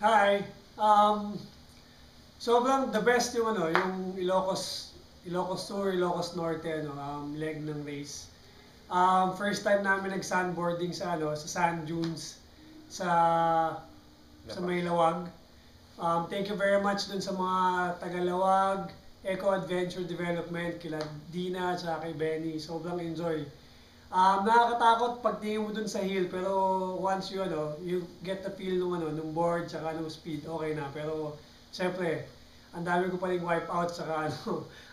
Hi. Sobrang the best yung yung Ilocos Sur, Ilocos Norte leg ng race. First time namin nag-sandboarding sa sa sand dunes sa Maylawag. Thank you very much dun sa mga Tagalawag, Eco Adventure Development, kila Dina at kay Benny. Sobrang enjoy. Nakakatakot pag tingin mo dun sa hill, pero once you get the feel nung board, tsaka nung speed, okay na. Pero, syempre, ang dami ko pa rin wipe out, tsaka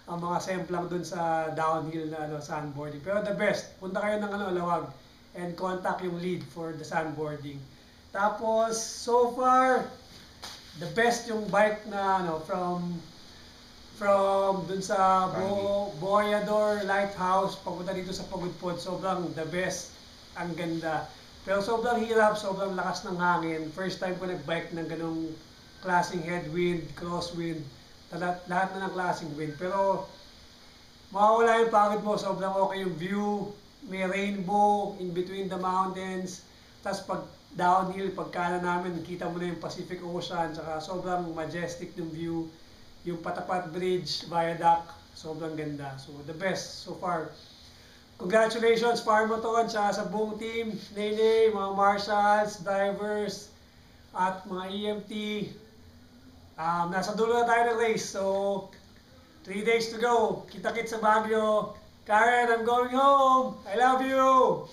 ang mga semplang dun sa downhill na sandboarding. Pero the best, punta kayo ng Lawag and contact yung lead for the sandboarding. Tapos, so far, the best yung bike na from dun sa Boyador Lighthouse, papunta dito sa Pagudpod, sobrang the best, ang ganda. Pero sobrang hirap, sobrang lakas ng hangin. First time ko nag-bike ng ganong klaseng headwind, crosswind, lahat na ng klaseng wind. Pero mawawala yung pagod mo, sobrang okay yung view, may rainbow in between the mountains. Tapos pag downhill, pagkana namin, kita mo na yung Pacific Ocean, saka sobrang majestic yung view. Yung Patapat Bridge, Viaduct, sobrang ganda. So, the best so far. Congratulations, Farmaton, sa buong team, Nene, mga marshals, drivers, at mga EMT. Nasa dulo na tayo ng race. So, 3 days to go. Kita-kits sa Baguio. Karen, I'm going home. I love you.